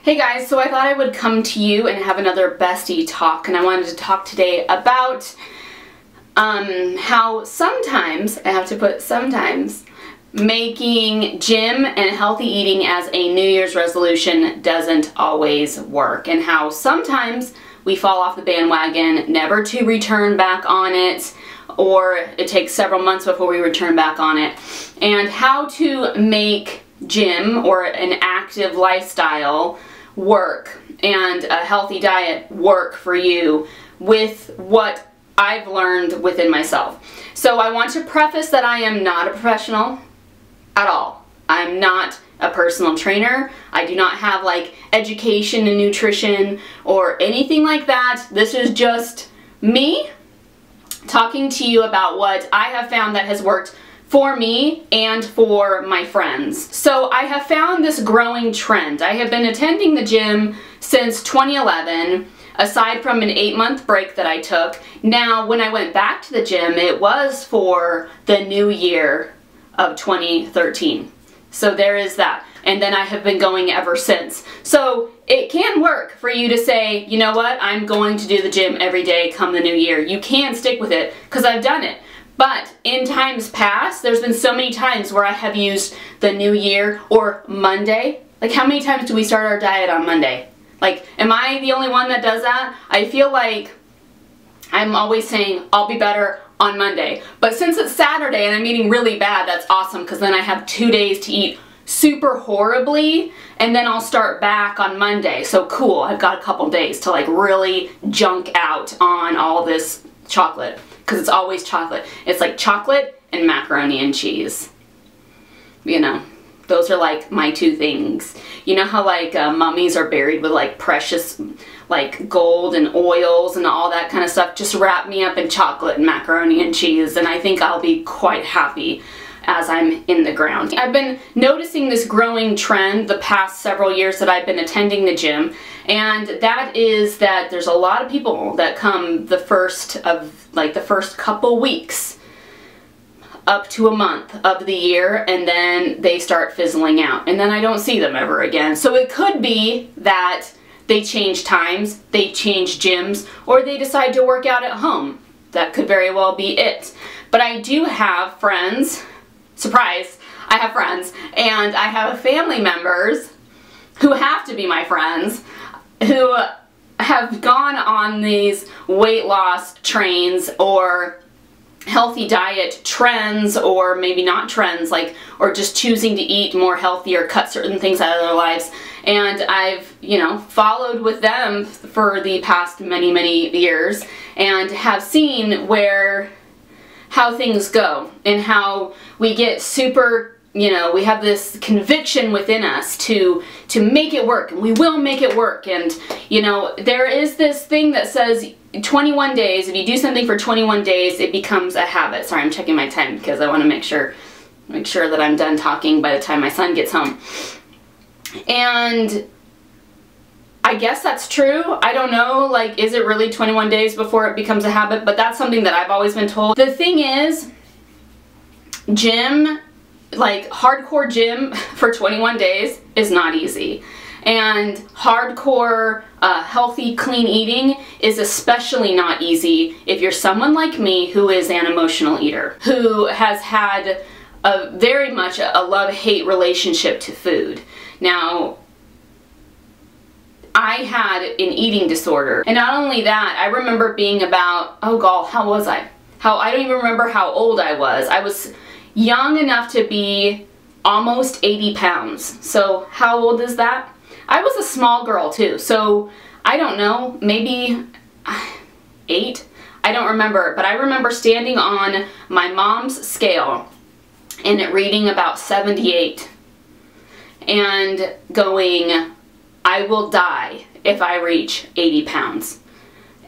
Hey guys, so I thought I would come to you and have another bestie talk, and I wanted to talk today about how sometimes, I have to put sometimes, making gym and healthy eating as a New Year's resolution doesn't always work, and how sometimes we fall off the bandwagon, never to return back on it, or it takes several months before we return back on it, and how to make gym or an active lifestyle work and a healthy diet work for you with what I've learned within myself. So I want to preface that I am not a professional at all. I'm not a personal trainer. I do not have like education in nutrition or anything like that. This is just me talking to you about what I have found that has worked for me and for my friends. So I have found this growing trend. I have been attending the gym since 2011, aside from an 8-month break that I took. Now, when I went back to the gym, it was for the new year of 2013. So there is that. And then I have been going ever since. So it can work for you to say, you know what, I'm going to do the gym every day come the new year. You can stick with it because I've done it. But in times past, there's been so many times where I have used the new year or Monday. Like, how many times do we start our diet on Monday? Like, am I the only one that does that? I feel like I'm always saying, I'll be better on Monday. But since it's Saturday and I'm eating really bad, that's awesome, because then I have 2 days to eat super horribly, and then I'll start back on Monday. So cool, I've got a couple days to like really junk out on all this chocolate. Because it's always chocolate. It's like chocolate and macaroni and cheese. You know, those are like my two things. You know how like mummies are buried with like precious like gold and oils and all that kind of stuff? Just wrap me up in chocolate and macaroni and cheese, and I think I'll be quite happy as I'm in the ground. I've been noticing this growing trend the past several years that I've been attending the gym, and that is that there's a lot of people that come the first couple weeks up to a month of the year, and then they start fizzling out, and then I don't see them ever again. So it could be that they change times, they change gyms, or they decide to work out at home. That could very well be it. But I do have friends. Surprise, I have friends, and I have family members who have to be my friends who have gone on these weight loss trains or healthy diet trends, or maybe not trends, like, or just choosing to eat more healthy or cut certain things out of their lives. And I've, you know, followed with them for the past many years and have seen how things go and how we get super, you know, we have this conviction within us to make it work, and we will make it work. And, you know, there is this thing that says 21 days, if you do something for 21 days, it becomes a habit. Sorry, I'm checking my time because I want to make sure that I'm done talking by the time my son gets home. And I guess that's true. I don't know, like, is it really 21 days before it becomes a habit? But that's something that I've always been told. The thing is, gym, like hardcore gym for 21 days is not easy. And hardcore healthy, clean eating is especially not easy if you're someone like me who is an emotional eater, who has had very much a love-hate relationship to food. Now, I had an eating disorder, and not only that, I remember being about, oh god, how was I? I don't even remember how old I was. I was young enough to be almost 80 pounds. So how old is that? I was a small girl too, so I don't know, maybe 8? I don't remember, but I remember standing on my mom's scale and it reading about 78 and going, I will die if I reach 80 pounds,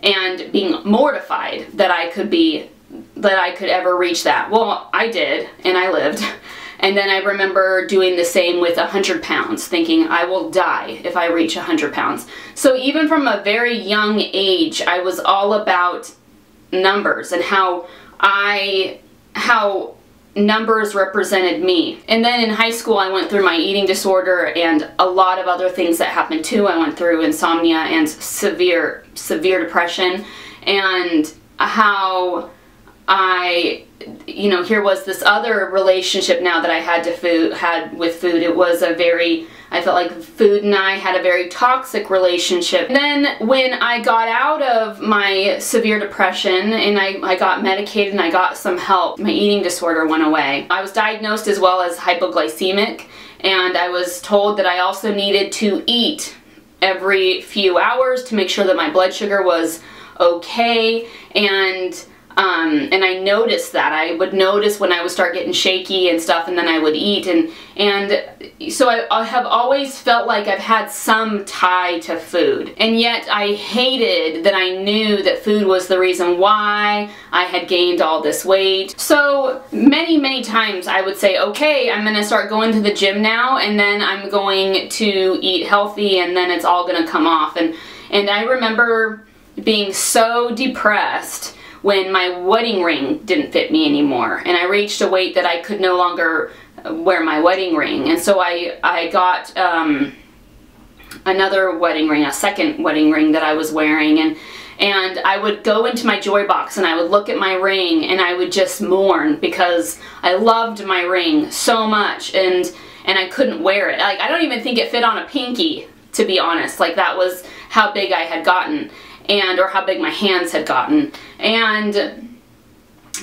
and being mortified that I could ever reach that. Well, I did, and I lived. And then I remember doing the same with 100 pounds, thinking I will die if I reach 100 pounds. So even from a very young age, I was all about numbers and how numbers represented me. And then in high school I went through my eating disorder and a lot of other things that happened too. I went through insomnia and severe depression, and how here was this other relationship now that I had with food. It was I felt like food and I had a very toxic relationship. And then when I got out of my severe depression and I got medicated and I got some help, my eating disorder went away. I was diagnosed as well as hypoglycemic, and I was told that I also needed to eat every few hours to make sure that my blood sugar was okay. And I noticed that. I would notice when I would start getting shaky and stuff, and then I would eat, and so I have always felt like I've had some tie to food. And yet I hated that I knew that food was the reason why I had gained all this weight. So many times I would say, okay, I'm gonna start going to the gym now, and then I'm going to eat healthy, and then it's all gonna come off. And I remember being so depressed when my wedding ring didn't fit me anymore, and I reached a weight that I could no longer wear my wedding ring. And so I got another wedding ring, a second wedding ring that I was wearing, and I would go into my joy box and I would look at my ring and I would just mourn because I loved my ring so much, and I couldn't wear it. Like, I don't even think it fit on a pinky, to be honest. Like, that was how big I had gotten, or how big my hands had gotten. And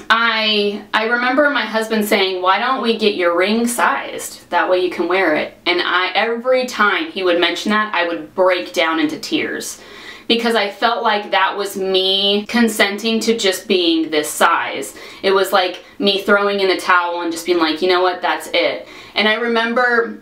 I remember my husband saying, why don't we get your ring sized? That way you can wear it. And every time he would mention that, I would break down into tears, because I felt like that was me consenting to just being this size. It was like me throwing in the towel and just being like, you know what, that's it. And I remember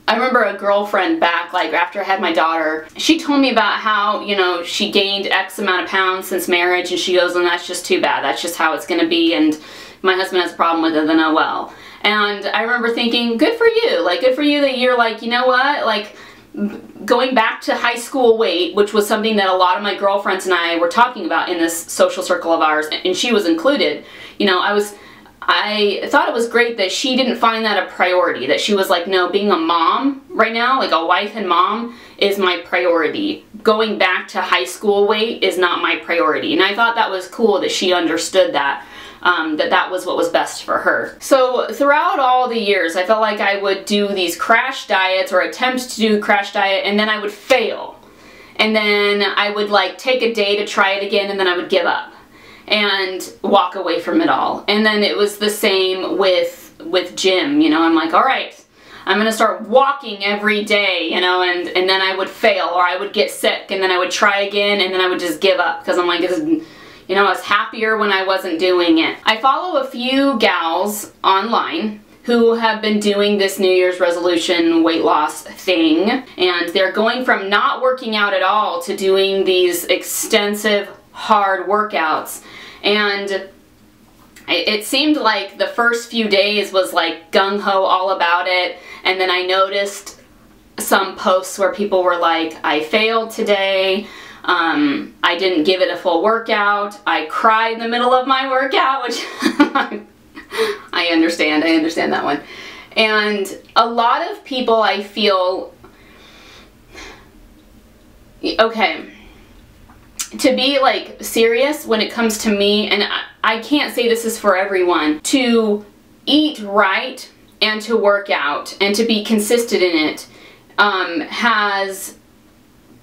a girlfriend back, like after I had my daughter, she told me about how, she gained X amount of pounds since marriage, and she goes, and that's just too bad. That's just how it's gonna be, and my husband has a problem with it, then oh well. And I remember thinking, good for you. Like, good for you that you're like, you know what, like, going back to high school weight, which was something that a lot of my girlfriends and I were talking about in this social circle of ours, and she was included. I thought it was great that she didn't find that a priority, that she was like, no, being a mom right now, like a wife and mom, is my priority. Going back to high school weight is not my priority. And I thought that was cool that she understood that, that was what was best for her. So throughout all the years, I felt like I would do these crash diets or attempt to do a crash diet, and then I would fail. And then I would like take a day to try it again, and then I would give up and walk away from it all. And then it was the same with gym. I'm like, all right, I'm gonna start walking every day, and then I would fail, or I would get sick, and then I would try again, and then I would just give up, because I'm like, I was happier when I wasn't doing it. I follow a few gals online who have been doing this New Year's resolution weight loss thing, and they're going from not working out at all to doing these extensive, hard workouts. And it seemed like the first few days was like gung-ho all about it, and then I noticed some posts where people were like, I failed today, I didn't give it a full workout, I cried in the middle of my workout, which I understand that one. And a lot of people, I feel, okay, to be like serious when it comes to me, and I can't say this is for everyone, to eat right and to work out and to be consistent in it has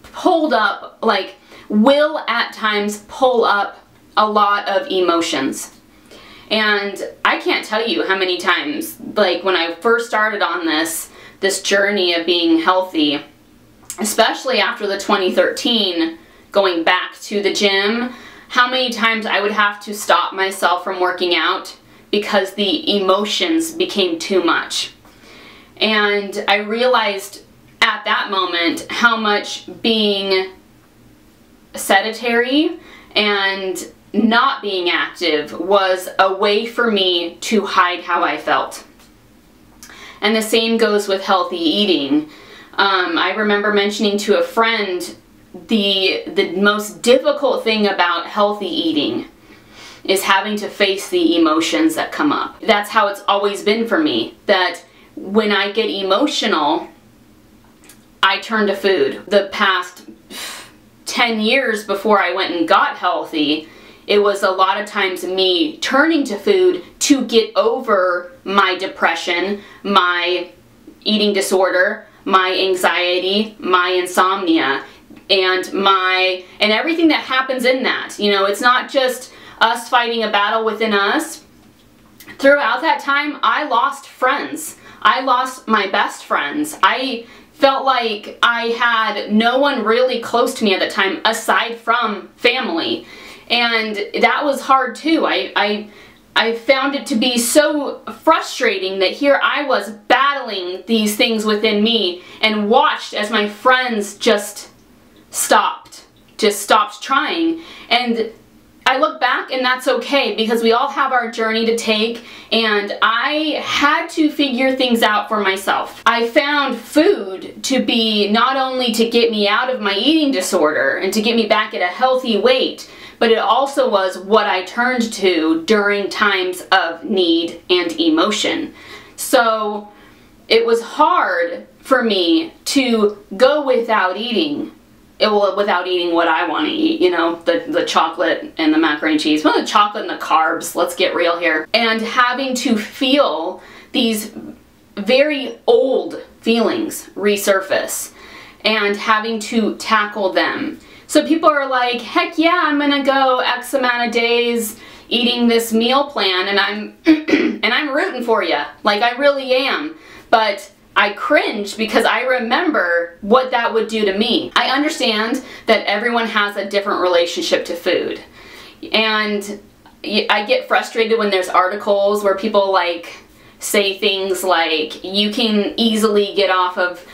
pulled up, like, will at times pull up a lot of emotions. And I can't tell you how many times, like when I first started on this journey of being healthy, especially after the 2013 going back to the gym, how many times I would have to stop myself from working out because the emotions became too much. And I realized at that moment how much being sedentary and not being active was a way for me to hide how I felt. And the same goes with healthy eating. I remember mentioning to a friend the most difficult thing about healthy eating is having to face the emotions that come up. That's how it's always been for me, that when I get emotional, I turn to food. The past 10 years before I went and got healthy, it was a lot of times me turning to food to get over my depression, my eating disorder, my anxiety, my insomnia, and everything that happens in that. You know, it's not just us fighting a battle within us. Throughout that time, I lost friends. I lost my best friends. I felt like I had no one really close to me at the time aside from family. And that was hard too. I found it to be so frustrating that here I was battling these things within me and watched as my friends just stopped trying. And I look back and that's okay, because we all have our journey to take, and I had to figure things out for myself. I found food to be not only to get me out of my eating disorder and to get me back at a healthy weight, but it also was what I turned to during times of need and emotion. So it was hard for me to go without eating. Without eating what I want to eat, you know, the chocolate and the macaroni and cheese, well, the chocolate and the carbs, let's get real here. And having to feel these very old feelings resurface and having to tackle them. So people are like, heck yeah, I'm gonna go X amount of days eating this meal plan, and I'm rooting for you, like I really am. But I cringe because I remember what that would do to me. I understand that everyone has a different relationship to food. And I get frustrated when there's articles where people like say things like, you can easily get off of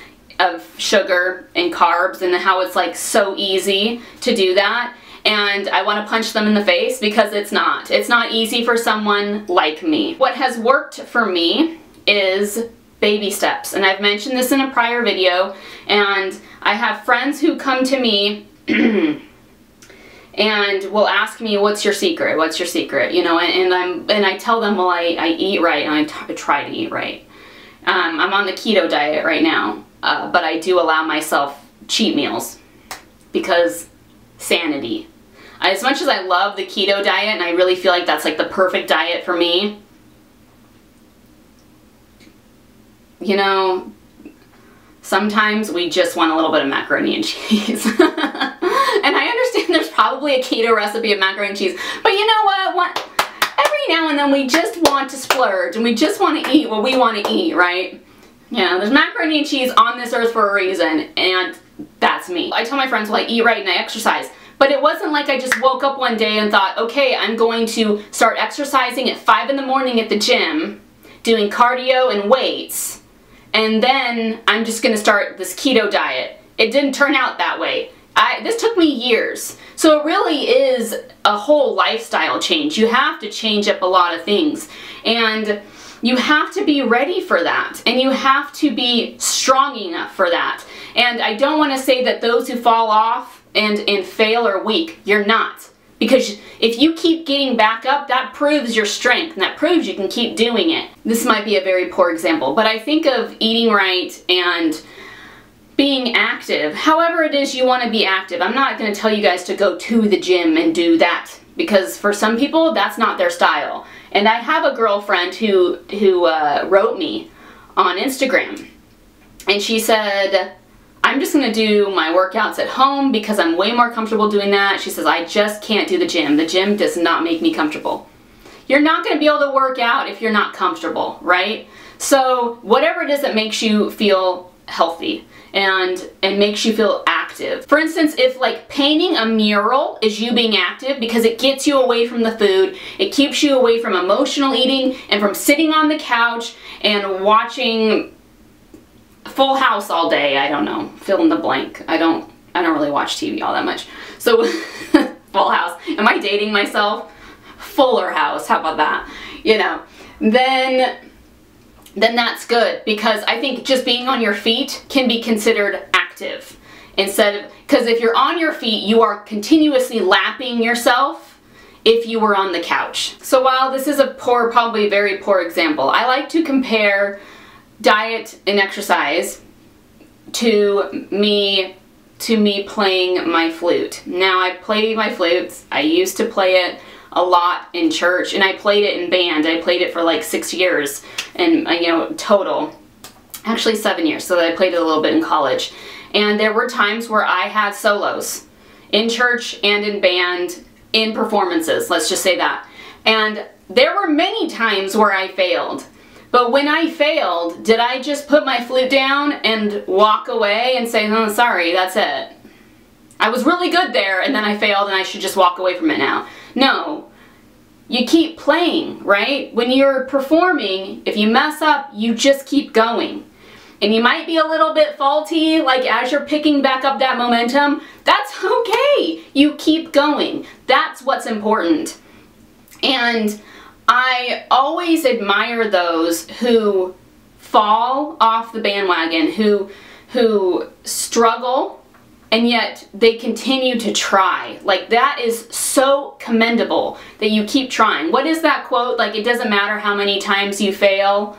sugar and carbs, and how it's like so easy to do that. And I want to punch them in the face, because it's not. It's not easy for someone like me. What has worked for me is baby steps, and I've mentioned this in a prior video, and I have friends who come to me and will ask me, what's your secret? What's your secret? You know, and I tell them, well, I eat right, and I try to eat right. I'm on the keto diet right now, but I do allow myself cheat meals because sanity. As much as I love the keto diet, and I really feel like that's like the perfect diet for me, you know, sometimes we just want a little bit of macaroni and cheese. And I understand there's probably a keto recipe of macaroni and cheese, but you know what? Every now and then we just want to splurge, and we just want to eat what we want to eat, right? You know, there's macaroni and cheese on this earth for a reason, and that's me. I tell my friends, well, I eat right and I exercise. But it wasn't like I just woke up one day and thought, okay, I'm going to start exercising at 5 in the morning at the gym, doing cardio and weights, and then I'm just going to start this keto diet. It didn't turn out that way. This took me years. So it really is a whole lifestyle change. You have to change up a lot of things. And you have to be ready for that. And you have to be strong enough for that. And I don't want to say that those who fall off and fail are weak. You're not. Because if you keep getting back up, that proves your strength, and that proves you can keep doing it. This might be a very poor example, but I think of eating right and being active. However it is you want to be active. I'm not going to tell you guys to go to the gym and do that, because for some people that's not their style. And I have a girlfriend who wrote me on Instagram, and she said, I'm just going to do my workouts at home because I'm way more comfortable doing that. She says, I just can't do the gym. The gym does not make me comfortable. You're not going to be able to work out if you're not comfortable, right? So whatever it is that makes you feel healthy and makes you feel active. For instance, if like painting a mural is you being active because it gets you away from the food, it keeps you away from emotional eating and from sitting on the couch and watching Full House all day. I don't know, fill in the blank. I don't really watch TV all that much. So Full House. Am I dating myself? Fuller House, how about that? You know, then that's good, because I think just being on your feet can be considered active instead of, because if you're on your feet, you are continuously lapping yourself if you were on the couch. So while this is a poor, probably very poor example, I like to compare diet and exercise to me playing my flute. Now, I play my flutes. I used to play it a lot in church, and I played it in band. I played it for like 6 years, and you know, total. Actually 7 years, so I played it a little bit in college. And there were times where I had solos in church and in band, in performances, let's just say that. And there were many times where I failed. But when I failed, did I just put my flute down and walk away and say, oh, sorry, that's it? I was really good there, and then I failed, and I should just walk away from it now. No. You keep playing, right? When you're performing, if you mess up, you just keep going. And you might be a little bit faulty, like as you're picking back up that momentum. That's okay. You keep going. That's what's important. And I always admire those who fall off the bandwagon, who struggle, and yet they continue to try. Like, that is so commendable that you keep trying. What is that quote? Like, it doesn't matter how many times you fail,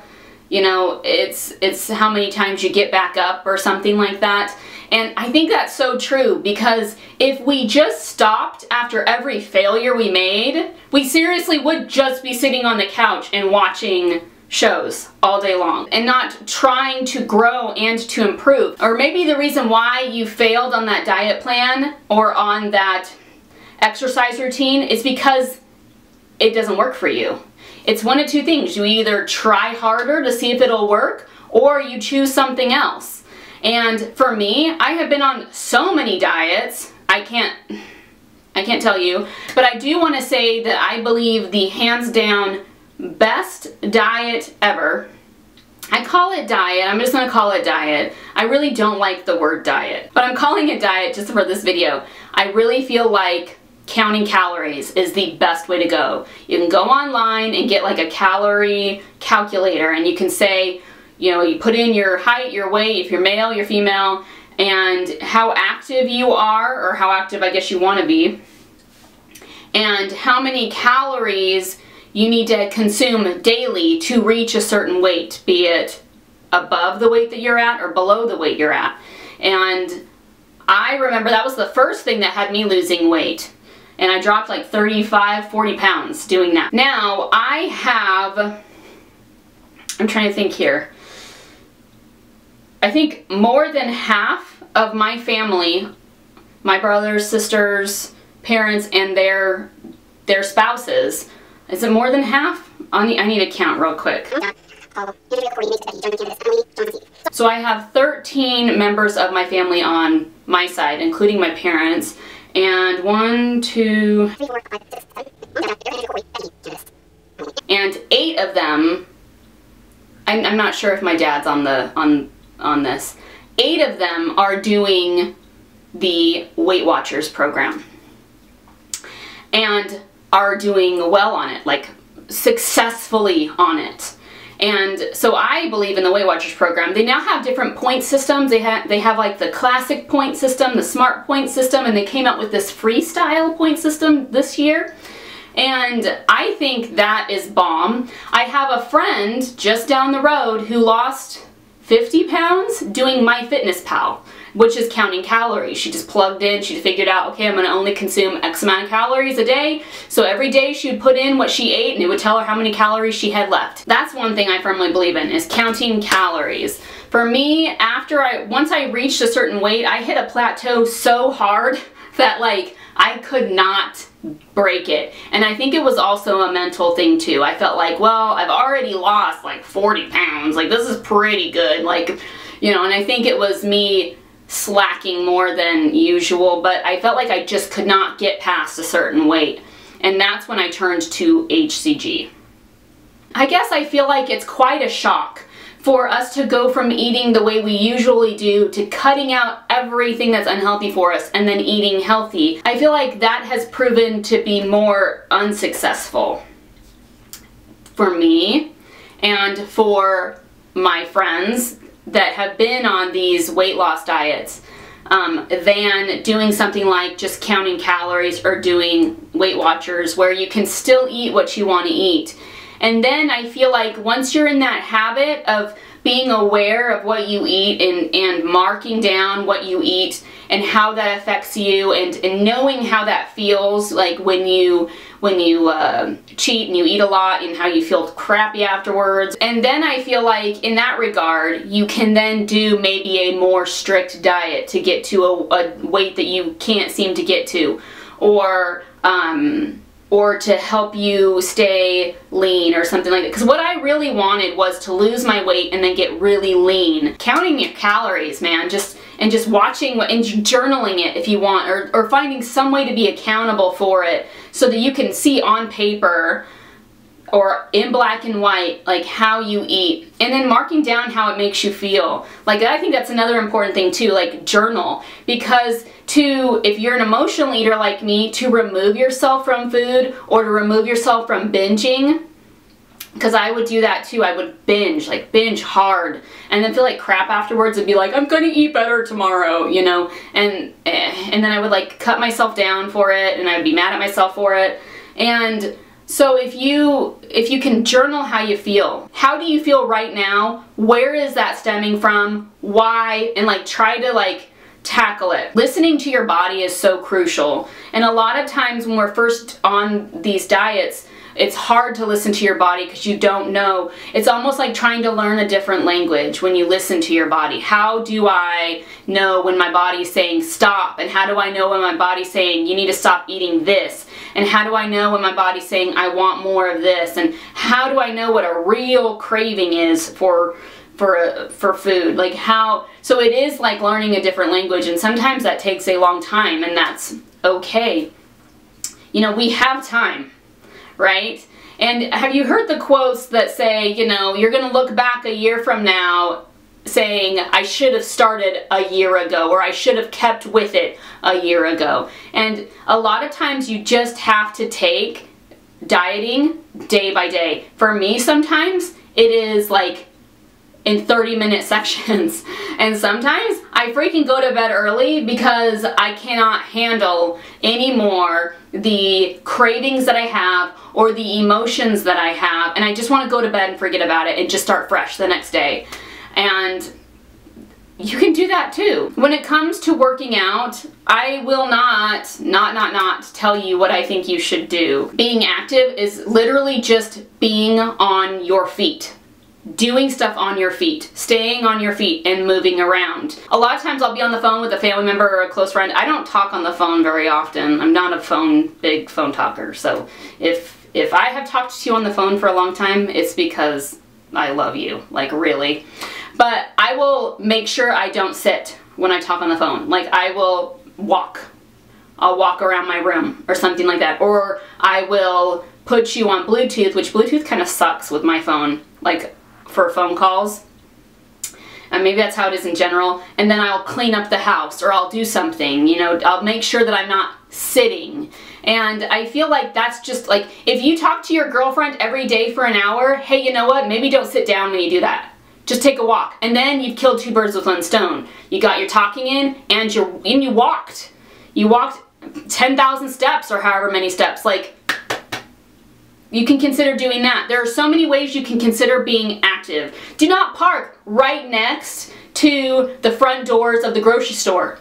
you know, it's how many times you get back up, or something like that. And I think that's so true, because if we just stopped after every failure we made, we seriously would just be sitting on the couch and watching shows all day long and not trying to grow and to improve. Or maybe the reason why you failed on that diet plan or on that exercise routine is because it doesn't work for you. It's one of two things. You either try harder to see if it'll work, or you choose something else. And for me, I have been on so many diets, I can't tell you, but I do want to say that I believe the hands down best diet ever, I call it diet, I'm just going to call it diet. I really don't like the word diet, but I'm calling it diet just for this video. I really feel like counting calories is the best way to go. You can go online and get like a calorie calculator, and you can say, you know, you put in your height, your weight, if you're male, you're female, and how active you are, or how active I guess you want to be, and how many calories you need to consume daily to reach a certain weight, be it above the weight that you're at or below the weight you're at. And I remember that was the first thing that had me losing weight. And I dropped like 35, 40 pounds doing that. Now I have, I'm trying to think here, I think more than half of my family, my brothers, sisters, parents, and their spouses, is it more than half? I need to count real quick. So I have 13 members of my family on my side, including my parents, and 1, 2, 3, 4, 5, 6, 7, and 8 of them, I'm not sure if my dad's on this, 8 of them are doing the Weight Watchers program and are doing well on it, like successfully on it. And so I believe in the Weight Watchers program. They now have different point systems. They have like the classic point system, the smart point system, and they came out with this freestyle point system this year. And I think that is bomb. I have a friend just down the road who lost 50 pounds doing MyFitnessPal, which is counting calories. She just plugged in, she figured out, okay, I'm gonna only consume X amount of calories a day. So every day she would put in what she ate, and it would tell her how many calories she had left. That's one thing I firmly believe in, is counting calories. For me, once I reached a certain weight, I hit a plateau so hard that like I could not break it. And I think it was also a mental thing too. I felt like, well, I've already lost like 40 pounds. Like, this is pretty good. Like, you know, and I think it was me slacking more than usual, but I felt like I just could not get past a certain weight. And that's when I turned to HCG. I guess I feel like it's quite a shock for us to go from eating the way we usually do to cutting out everything that's unhealthy for us and then eating healthy. I feel like that has proven to be more unsuccessful for me and for my friends that have been on these weight loss diets. than doing something like just counting calories or doing Weight Watchers, where you can still eat what you want to eat. And then I feel like once you're in that habit of being aware of what you eat and marking down what you eat and how that affects you, and knowing how that feels, like when you cheat and you eat a lot and how you feel crappy afterwards. And then I feel like in that regard, you can then do maybe a more strict diet to get to a weight that you can't seem to get to, or to help you stay lean or something like that. Because what I really wanted was to lose my weight and then get really lean. Counting your calories, man, just watching and journaling it if you want, or finding some way to be accountable for it so that you can see on paper or in black and white, like how you eat, and then marking down how it makes you feel. Like, I think that's another important thing too, like journal, because if you're an emotional eater like me, to remove yourself from food or to remove yourself from binging, because I would do that too. I would binge hard, and then feel like crap afterwards and be like, I'm gonna eat better tomorrow, you know, and then I would like cut myself down for it, and I would be mad at myself for it. And so if you can journal how you feel, how do you feel right now? Where is that stemming from? Why? And like try to like tackle it. Listening to your body is so crucial. And a lot of times when we're first on these diets, it's hard to listen to your body because you don't know. It's almost like trying to learn a different language when you listen to your body. How do I know when my body's saying stop? And how do I know when my body's saying you need to stop eating this? And how do I know when my body's saying I want more of this? And how do I know what a real craving is for food? Like how, so it is like learning a different language, and sometimes that takes a long time, and that's okay. You know, we have time, right? And have you heard the quotes that say, you know, you're gonna look back a year from now saying, I should have started a year ago, or I should have kept with it a year ago? And a lot of times you just have to take dieting day by day. For me, sometimes it is like in 30-minute sections. And sometimes I freaking go to bed early because I cannot handle anymore the cravings that I have or the emotions that I have, and I just want to go to bed and forget about it and just start fresh the next day. And you can do that too. When it comes to working out, I will not tell you what I think you should do. Being active is literally just being on your feet. Doing stuff on your feet, staying on your feet and moving around. A lot of times I'll be on the phone with a family member or a close friend. I don't talk on the phone very often. I'm not a big phone talker. So if I have talked to you on the phone for a long time, it's because I love you, like really. But I will make sure I don't sit when I talk on the phone. Like I will walk. I'll walk around my room or something like that. Or I will put you on Bluetooth, which Bluetooth kind of sucks with my phone. Like for phone calls, and maybe that's how it is in general, and then I'll clean up the house or I'll do something, you know, I'll make sure that I'm not sitting. And I feel like that's just like, if you talk to your girlfriend every day for an hour, hey, you know what, maybe don't sit down when you do that. Just take a walk, and then you've killed two birds with one stone. You got your talking in, and you walked 10,000 steps or however many steps. Like, you can consider doing that. There are so many ways you can consider being active. Do not park right next to the front doors of the grocery store.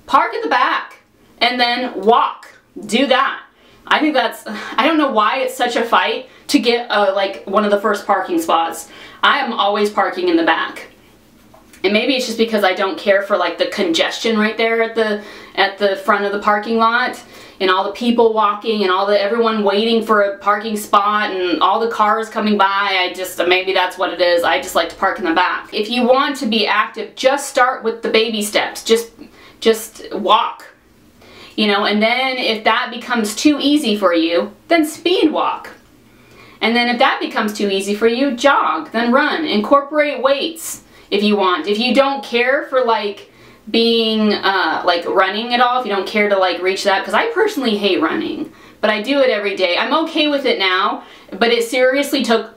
Park at the back and then walk. Do that. I think that's, I don't know why it's such a fight to get like one of the first parking spots. I am always parking in the back. And maybe it's just because I don't care for like the congestion right there at the front of the parking lot, and all the people walking and everyone waiting for a parking spot and all the cars coming by. Maybe that's what it is. I just like to park in the back. If you want to be active, just start with the baby steps. Just walk. You know, and then if that becomes too easy for you, then speed walk. And then if that becomes too easy for you, jog, then run. Incorporate weights if you want. If you don't care for like being like running at all, if you don't care to like reach that, because I personally hate running, but I do it every day. I'm okay with it now, but it seriously took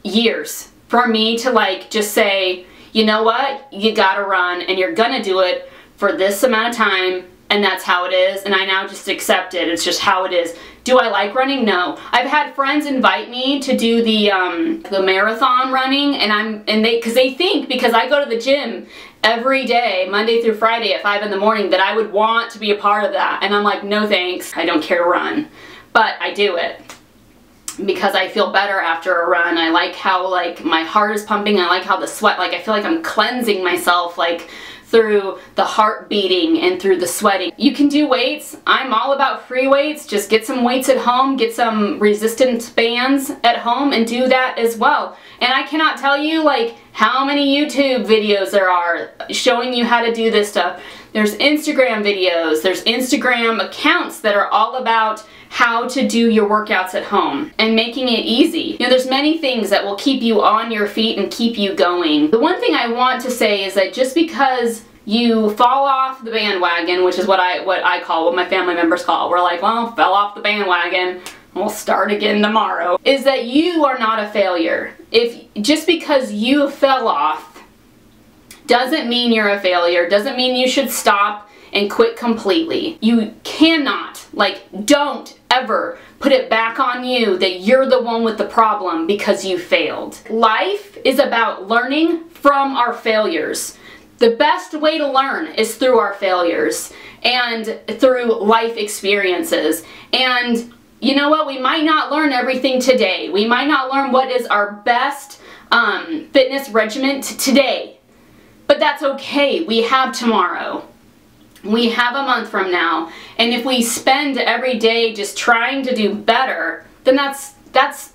years for me to like just say, you know what, you gotta run, and you're gonna do it for this amount of time, and that's how it is, and I now just accept it. It's just how it is. Do I like running? No. I've had friends invite me to do the marathon running, and because they think because I go to the gym every day, Monday through Friday at 5 in the morning, that I would want to be a part of that. And I'm like, no thanks, I don't care to run. But I do it because I feel better after a run. I like how like my heart is pumping. I like how the sweat, like I feel like I'm cleansing myself like through the heart beating and through the sweating. You can do weights. I'm all about free weights. Just get some weights at home, get some resistance bands at home and do that as well. And I cannot tell you like how many YouTube videos there are showing you how to do this stuff. There's Instagram videos, there's Instagram accounts that are all about how to do your workouts at home and making it easy. You know, there's many things that will keep you on your feet and keep you going. The one thing I want to say is that just because you fall off the bandwagon, which is what my family members call, we're like, well, fell off the bandwagon, we'll start again tomorrow, is that you are not a failure. Just because you fell off doesn't mean you're a failure, doesn't mean you should stop and quit completely. You cannot, don't ever put it back on you that you're the one with the problem because you failed. Life is about learning from our failures. The best way to learn is through our failures and through life experiences. And you know what? We might not learn everything today. We might not learn what is our best fitness regimen today. But that's okay. We have tomorrow. We have a month from now. And if we spend every day just trying to do better, then that's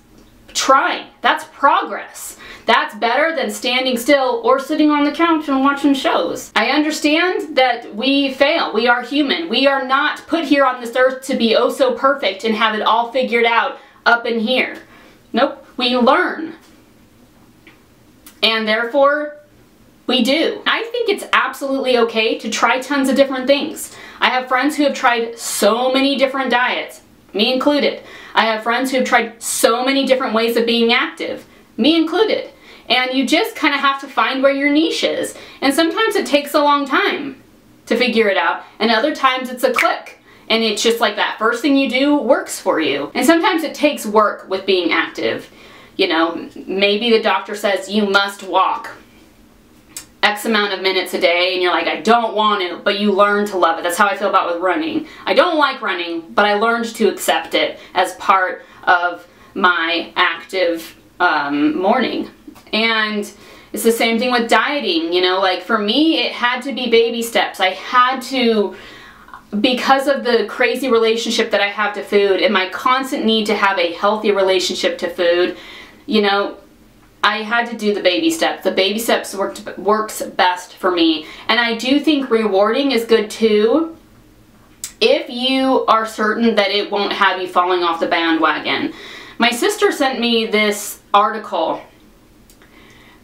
trying. That's progress. That's better than standing still or sitting on the couch and watching shows. I understand that we fail. We are human. We are not put here on this earth to be oh so perfect and have it all figured out up in here. Nope. We learn. And therefore, we do. I think it's absolutely okay to try tons of different things. I have friends who have tried so many different diets, me included. I have friends who have tried so many different ways of being active, me included. And you just kind of have to find where your niche is. And sometimes it takes a long time to figure it out, and other times it's a click. And it's just like that first thing you do works for you. And sometimes it takes work with being active. You know, maybe the doctor says you must walk X amount of minutes a day, and you're like, I don't want to, but you learn to love it. That's how I feel about with running. I don't like running, but I learned to accept it as part of my active morning. And it's the same thing with dieting, you know, like for me, it had to be baby steps. I had to, because of the crazy relationship that I have to food and my constant need to have a healthy relationship to food, you know, I had to do the baby steps. The baby steps works best for me. And I do think rewarding is good too, if you are certain that it won't have you falling off the bandwagon. My sister sent me this article,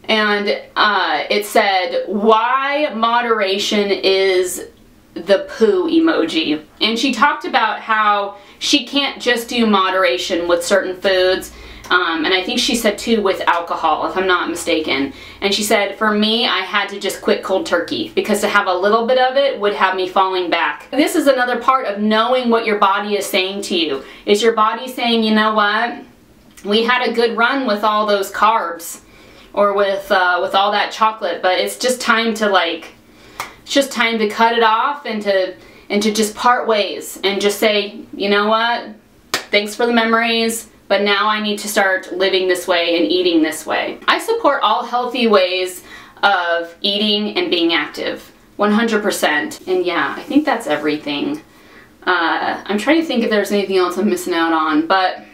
and it said, why moderation is the poo emoji. And she talked about how she can't just do moderation with certain foods. And I think she said too with alcohol, if I'm not mistaken. And she said, for me, I had to just quit cold turkey because to have a little bit of it would have me falling back. This is another part of knowing what your body is saying to you. Is your body saying, you know what? We had a good run with all those carbs or with all that chocolate, but it's just time to it's just time to cut it off and to just part ways and just say, you know what? Thanks for the memories. But now I need to start living this way and eating this way. I support all healthy ways of eating and being active, 100%. And yeah, I think that's everything. I'm trying to think if there's anything else I'm missing out on, but